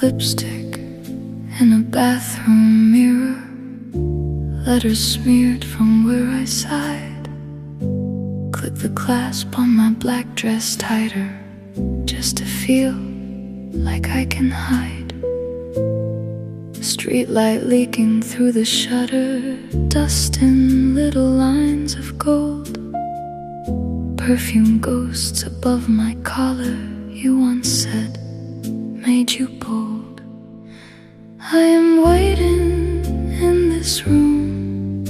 Lipstick in a bathroom mirror, letters smeared from where I sighed. Clip the clasp on my black dress tighter, just to feel like I can hide. Streetlight leaking through the shutter, dust in little lines of gold. Perfume ghosts above my collar, you once said, made you bold. I am waiting in this room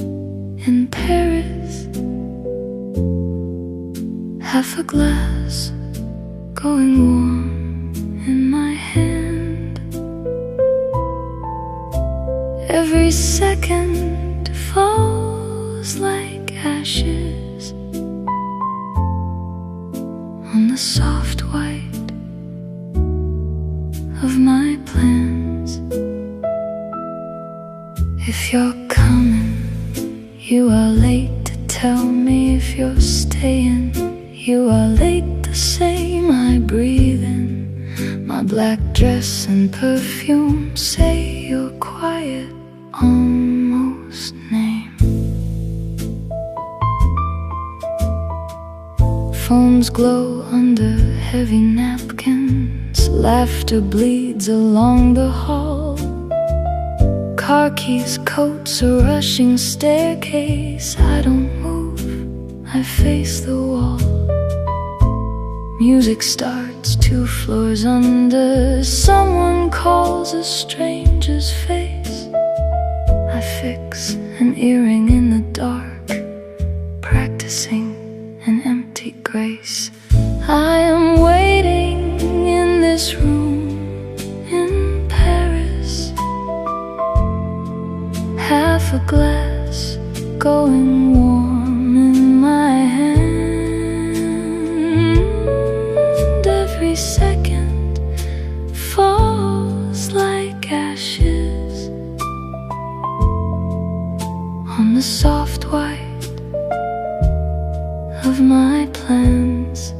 in Paris, half a glass going warm in my hand. Every second falls like ashes on the soft white of my plans. If you're coming, you are late to tell me if you're staying. You are late the same, I breathe in my black dress and perfume. Say your quiet, almost name. Phones glow under heavy napkins, laughter bleeds along the hall. Car keys, coats, a rushing staircase. I don't move, I face the wall. Music starts 2 floors under. Someone calls a stranger's face. I fix an earring in the dark, practicing an empty grace. I am waiting in this room in Paris, half a glass going warm in my hand. Every second falls like ashes on the soft white of my plans.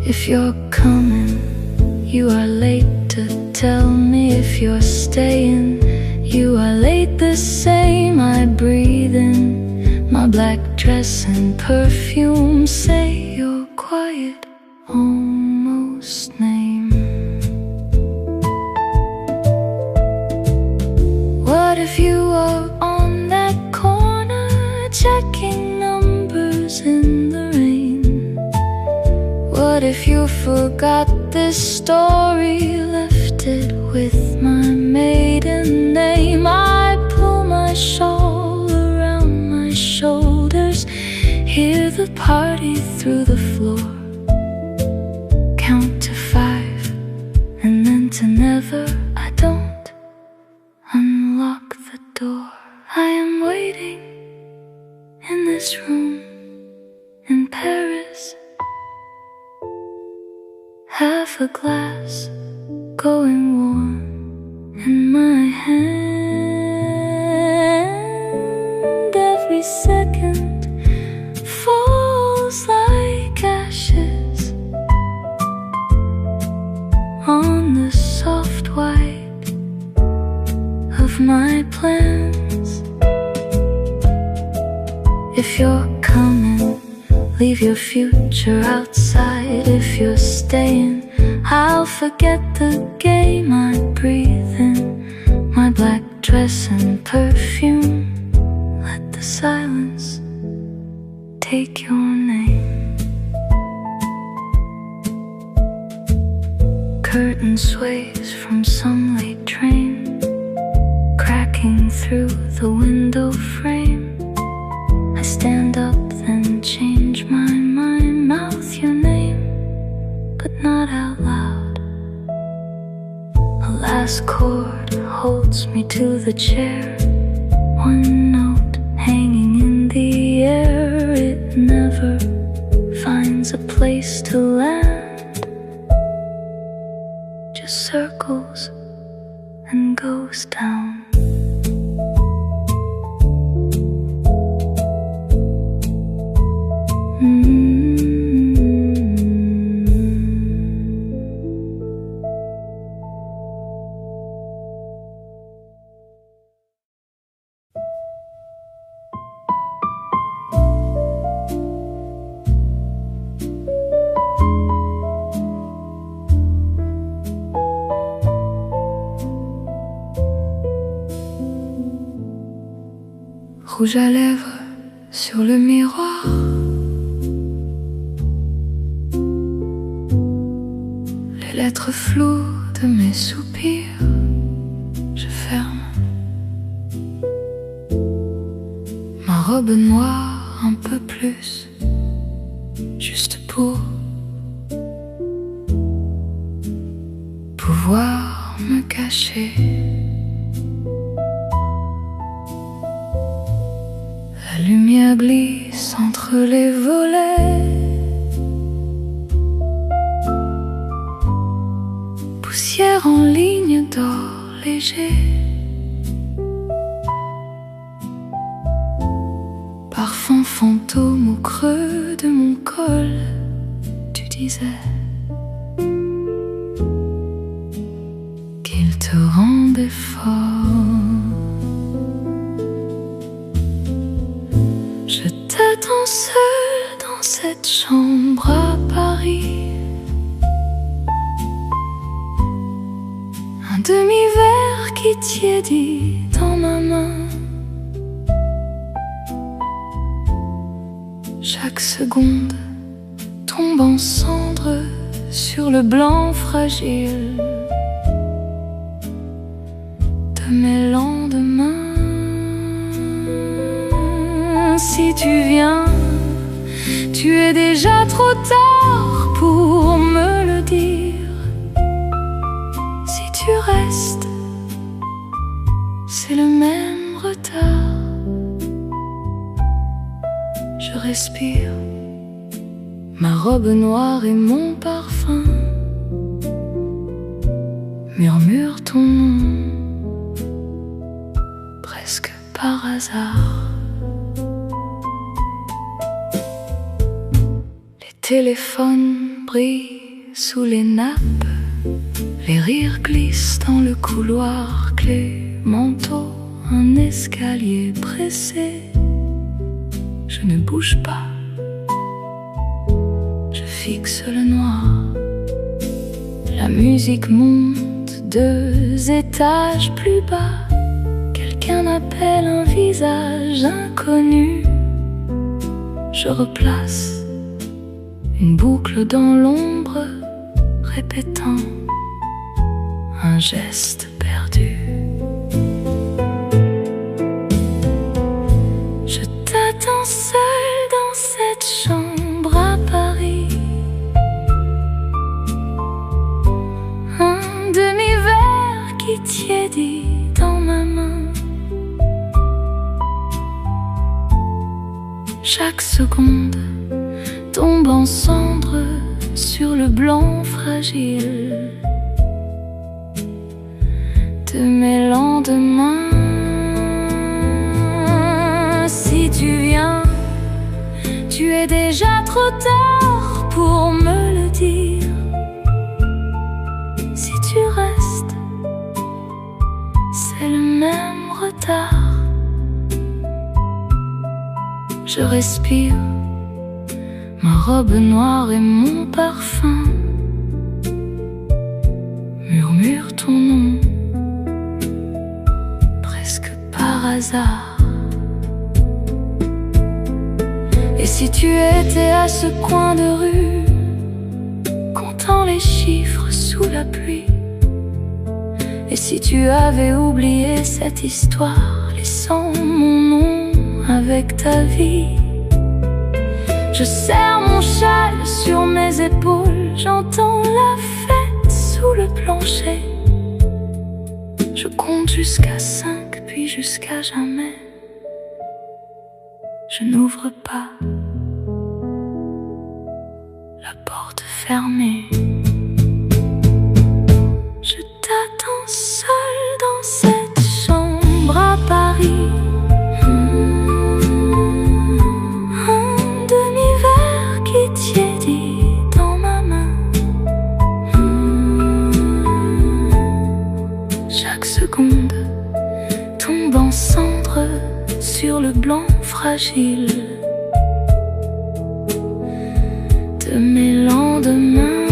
If you're coming, you are late to tell me if you're staying. You are late the same, I breathe in my black dress and perfume. Say your quiet, almost name. What if you are on that corner, checking numbers in the rain? What if you forgot this story, left it with my maiden name? I pull my shawl around my shoulders, hear the party through the floor, count to 5 and then to never. I don't unlock the door. I am waiting in this room in Paris, half a glass going warm in my hand. Every second falls like ashes on the soft white of my plans. If you're coming, leave your future outside. If you're staying, I'll forget the game. I breathe in my black dress and perfume. Let the silence take your name. Curtain sways from some late train, cracking through the window frame. I stand up, then change my mind. Mouth your name, but not out loud. A last chord holds me to the chair, one note hanging in the air. It never finds a place to land, just circles and goes down. rouge à lèvres sur le miroir. Les lettres floues de mes soupirs, je ferme ma robe noire un peu plus, juste pour pouvoir me cacher. La lumière glisse entre les volets, poussière en ligne d'or léger, parfum fantôme au creux de mon col. Tu disais qu'il te rendait fort. Je t'attends seul dans cette chambre à Paris, un demi-verre qui tiédit dans ma main. Chaque seconde tombe en cendres sur le blanc fragile de mes lendemains. Si tu viens, tu es déjà trop tard pour me le dire. Si tu restes, c'est le même retard. Je respire ma robe noire et mon parfum, murmure ton nom presque par hasard. Les téléphones brillent sous les nappes, les rires glissent dans le couloir, clé, manteau, un escalier pressé. Je ne bouge pas, je fixe le noir. La musique monte 2 étages plus bas. Quelqu'un appelle un visage inconnu. Je replace une boucle dans l'ombre, répétant un geste perdu. Je t'attends seul dans cette chambre à Paris, un demi-verre qui tiédit dans ma main. Chaque seconde tombe en cendres sur le blanc fragile de mes lendemains. Si tu viens, tu es déjà trop tard pour me le dire. Si tu restes, c'est le même retard. Je respire ma robe noire et mon parfum, murmure ton nom presque par hasard. Et si tu étais à ce coin de rue, comptant les chiffres sous la pluie, et si tu avais oublié cette histoire, laissant mon nom avec ta vie, je serre mon châle sur mes épaules, j'entends la fête sous le plancher. Je compte jusqu'à 5, puis jusqu'à jamais. Je n'ouvre pas, la porte fermée. Je t'attends seul dans cette chambre à Paris, un demi-verre qui tiédit dans ma main. Chaque seconde tombe en cendres sur le blanc fragile de mes lendemains.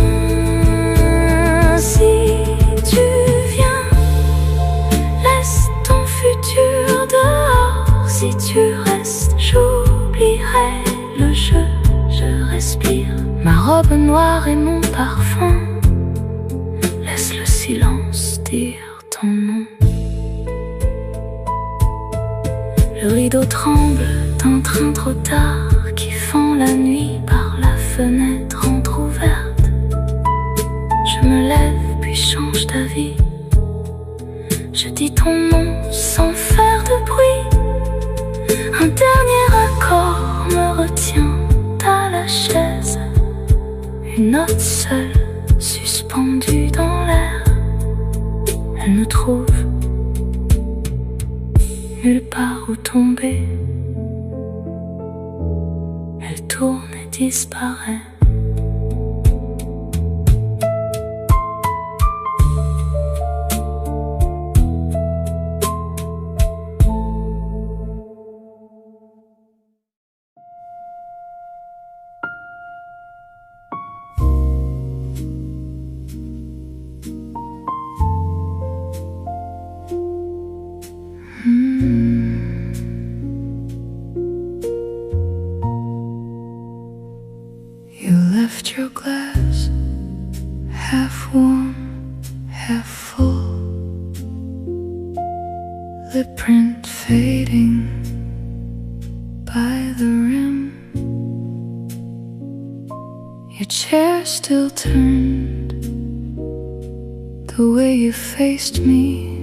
Si tu viens, laisse ton futur dehors. Si tu robe noire et mon parfum. Laisse le silence dire ton nom. Le rideau tremble d'un train trop tard qui fend la nuit par la fenêtre entrouverte. Je me lève puis change d'avis. Je dis ton nom sans faire de bruit. Un dernier accord me retient à la chaise. Une note seule suspendue dans l'air. Elle ne trouve nulle part où tomber. Elle tourne et disparaît. You left your glass half warm, half full. Lip print fading by the rim. Your chair still turned the way you faced me.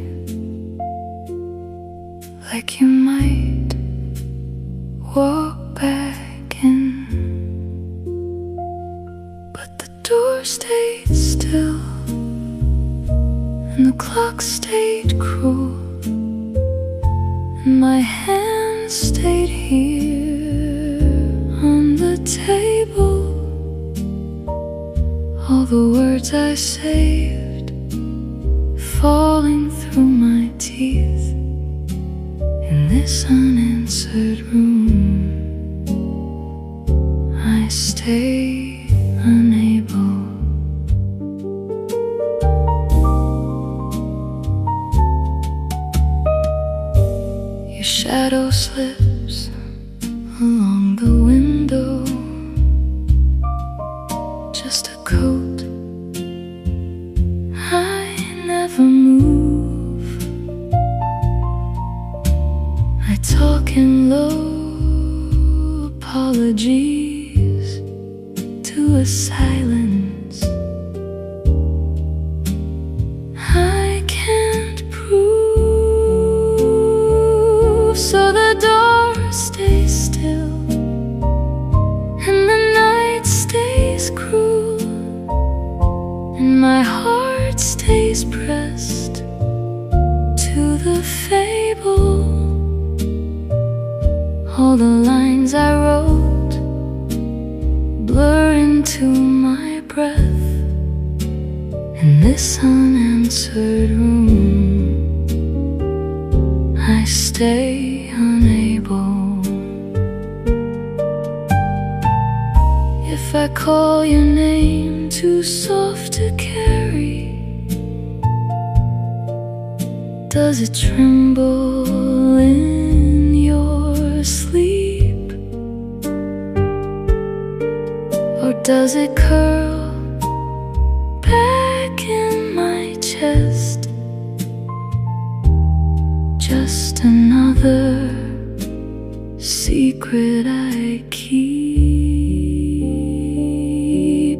Like you might walk back in, but the door stayed still and the clock stayed cruel, and my hand stayed here on the table. All the words I saved falling through my teeth. In this unanswered room, I stay unable. Your shadow slips along the window, just a coat. I never move. I talk in low apologies to a silence I can't prove. So the door stays still and the night stays cruel, and my heart stays pressed to the fable. All the lines I wrote blur into my breath. In this unanswered room, I stay unable. If I call your name too soft to carry, does it tremble in your sleep, or does it curl back in my chest? Just another secret I keep.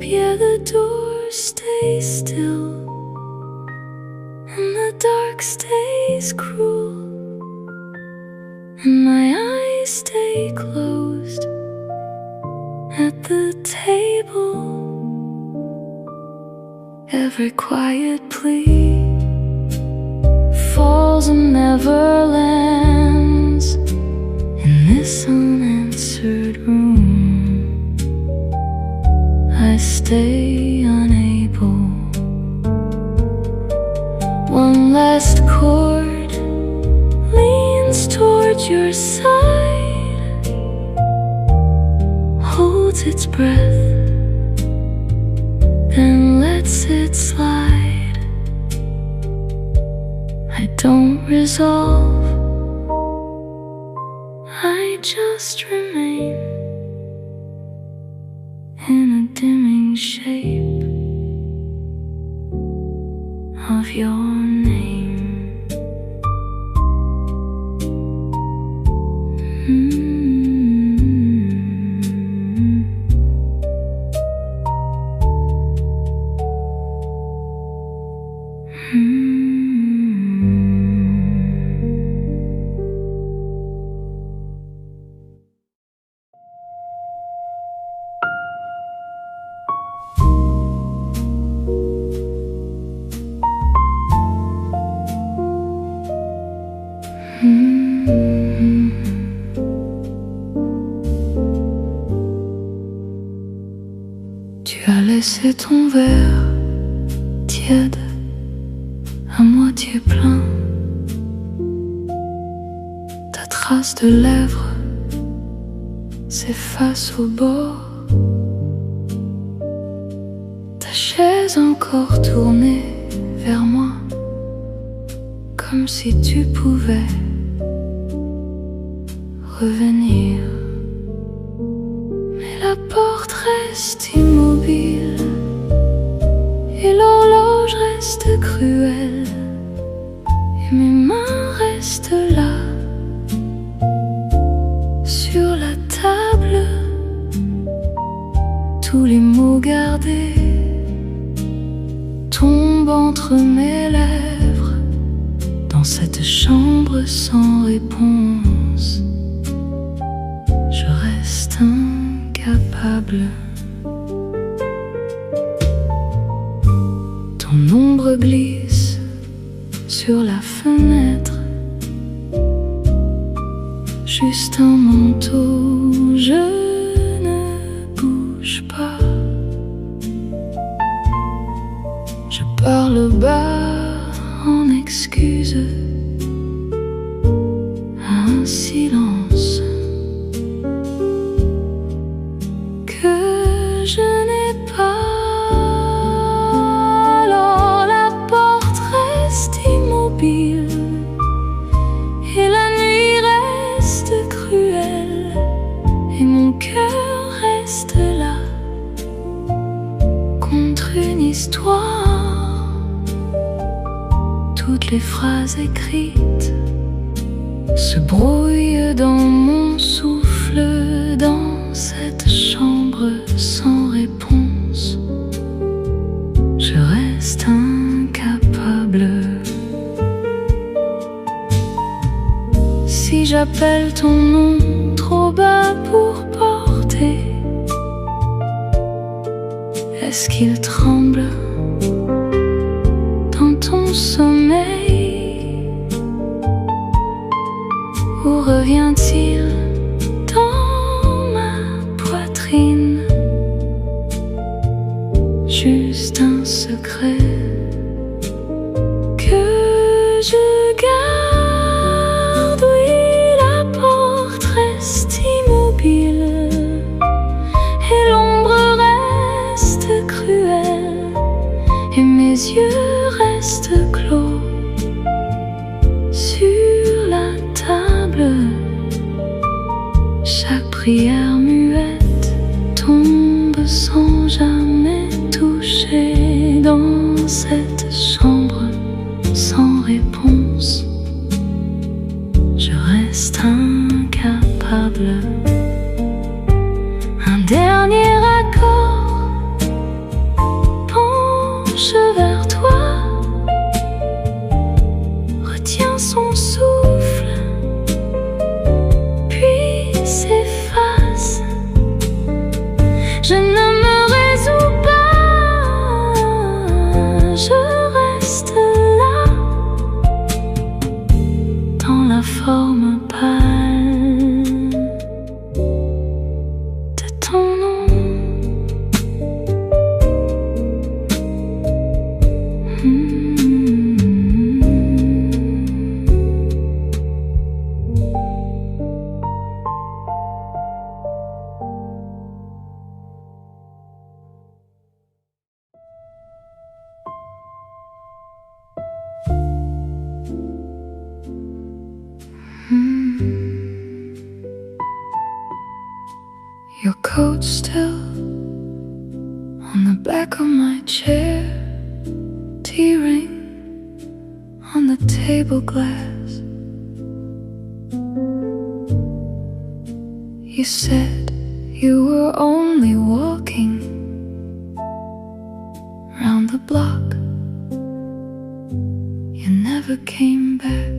Yeah, the door stays still and the dark stays cruel, and my eyes stay closed at the table. Every quiet plea falls and never lands in this unanswered room. I stay unable. One last chord leans towards your side, holds its breath, then lets it slide. I don't resolve, I just remain in a dimming changing shape of your name. Tu as laissé ton verre tiède à moitié plein. Ta trace de lèvres s'efface au bord. Ta chaise encore tournée vers moi, comme si tu pouvais revenir. Mais la porte reste immobile et l'horloge reste cruelle et mes mains restent là sur la table. Tous les mots gardés tombent entre mes lèvres dans cette chambre sans réponse. Je reste incapable. Ton ombre glisse sur la fenêtre, juste un manteau. Je ne bouge pas. Je parle bas en excuse à un silence que je n'ai pas. Alors la porte reste immobile et la nuit reste cruelle et mon cœur reste là contre une histoire. Toutes les phrases écrites se brouillent dans mon souffle, dans cette chambre sans réponse. Je reste incapable. Si j'appelle ton nom trop bas pour porter, est-ce qu'il tremble dans ton sommeil ou revient-il dans ma poitrine? Juste un secret que je garde. Oui, la porte reste immobile et l'ombre reste cruelle et mes yeux restent clos sur la table. Chaque prière muette tombe sans jamais toucher dans cette chambre sans réponse. Je reste incapable. Un dernier accord penche vers toi, retient son souffle, puis s'efface. Je ne me résous pas, je reste là dans la forme pâle de ton nom. from my chair, tea ring on the table glass. You said you were only walking round the block. You never came back.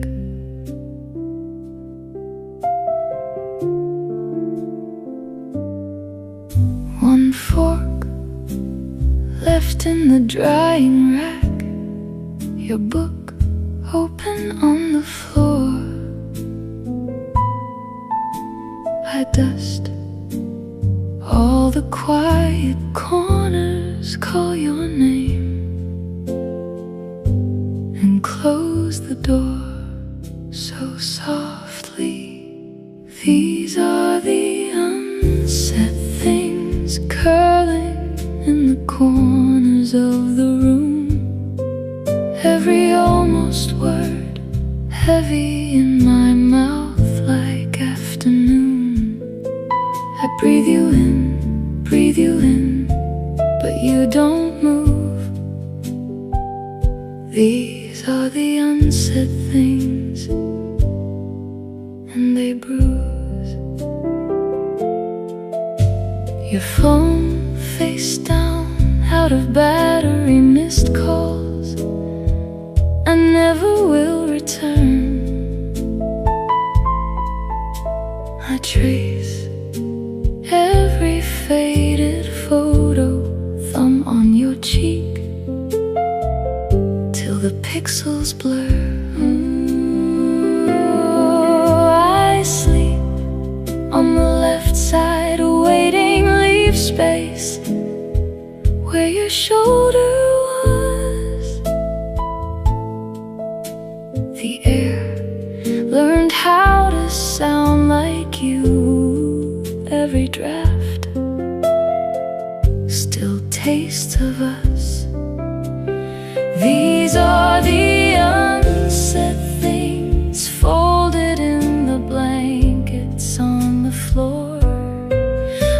One fork left in the drying rack, your book open on the floor. I dust all the quiet corners, call your name, and close the door so softly. These are the unsaid things curling in the corners of the room. Every almost word heavy in my mouth like afternoon. I breathe you in, but you don't move. These are the unsaid things, and they bruise. Your phone face down, out of battery, missed calls I never will return. I trace every faded photo, thumb on your cheek, till the pixels blur. I sleep on the left side, awaiting leave space where your shoulder was. The air learned how to sound like you. Every draft still tastes of us. These are the unsaid things, folded in the blankets on the floor.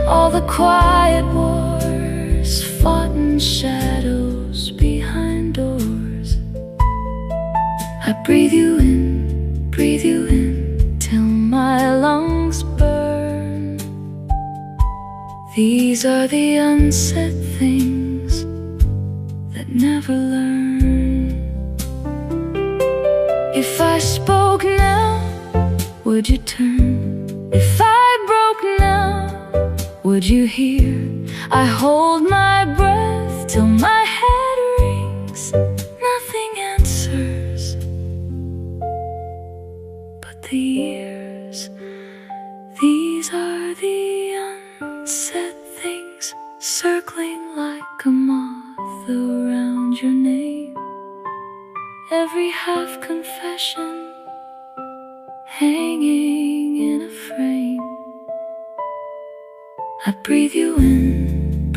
All the quiet wars fought in shadows behind doors. I breathe you in, till my lungs burn. These are the unsaid things that never learn. If I spoke now, would you turn? If I broke now, would you hear? I hold my breath till my head rings. Nothing answers but the years. These are the unsaid things, circling like a moth around your name. Every half confession hanging in a frame. I breathe you in,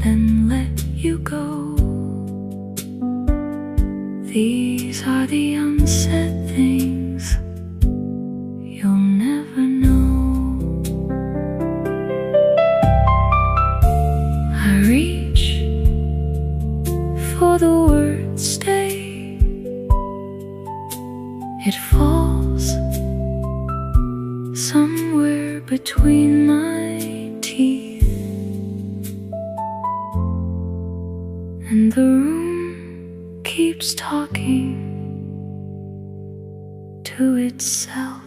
then let you go. These are the unsaid things you'll never know. I reach for the word stay. It falls somewhere between my teeth, and the room keeps talking to itself.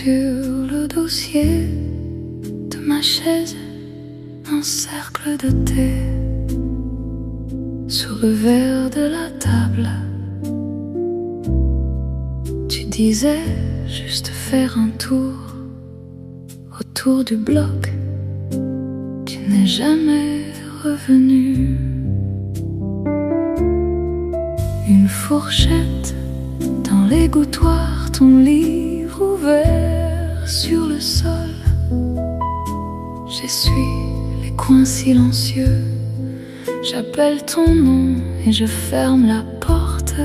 sur le dossier de ma chaise un cercle de thé. Sur le verre de la table, tu disais juste faire un tour autour du bloc. Tu n'es jamais revenu. Une fourchette dans l'égouttoir, ton livre ouvert sur le sol. J'essuie les coins silencieux, j'appelle ton nom et je ferme la porte.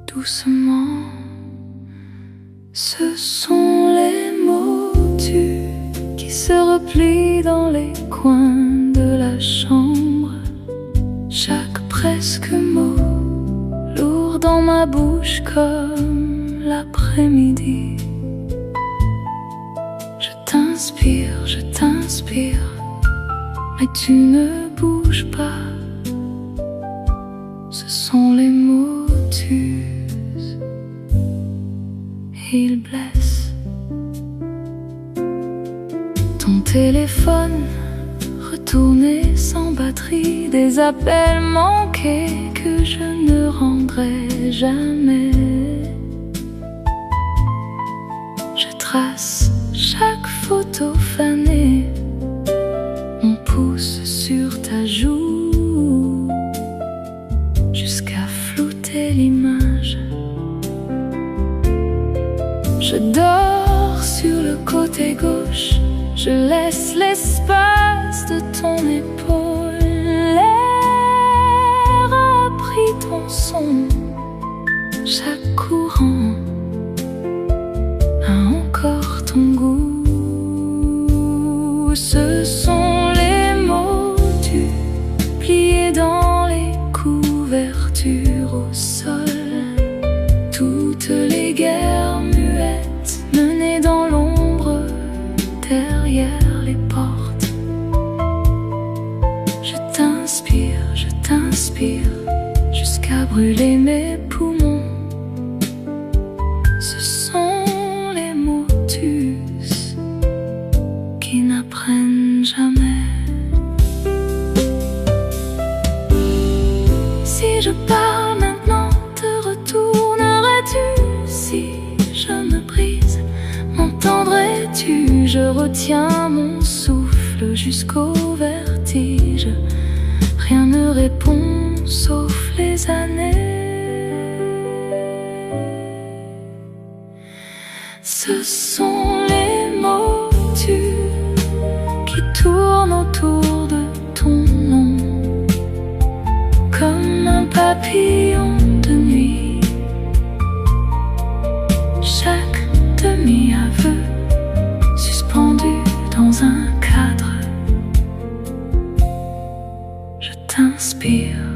Doucement, ce sont les mots qui se replient dans les coins de la chambre. Chaque presque mot lourd dans ma bouche comme l'après-midi. Je t'inspire, mais tu ne bouges pas. Ce sont les mots t'usent et ils blessent. Ton téléphone retourné sans batterie, des appels manqués que je ne rendrai jamais. Je trace chaque photo fanée, mon pouce sur ta joue, jusqu'à flouter l'image. Je dors sur le côté gauche, je laisse l'espace de ton épaule. L'air a pris ton son, chaque courant a encore ton goût. Ce sont les mots pliés dans les couvertures au sol. Toutes les guerres muettes menées dans l'ombre derrière les portes. Je t'inspire jusqu'à brûler mes poumons. Ce sont les motus qui n'apprennent jamais. Si je parle maintenant, te retournerais-tu? Si je me brise, m'entendrais-tu? Je retiens mon souffle jusqu'au vertige. Rien ne répond sauf les années. Ce sont les motus qui tournent autour de ton nom, comme un papillon de nuit. Chaque demi-aveu suspendu dans un cadre. Je t'inspire.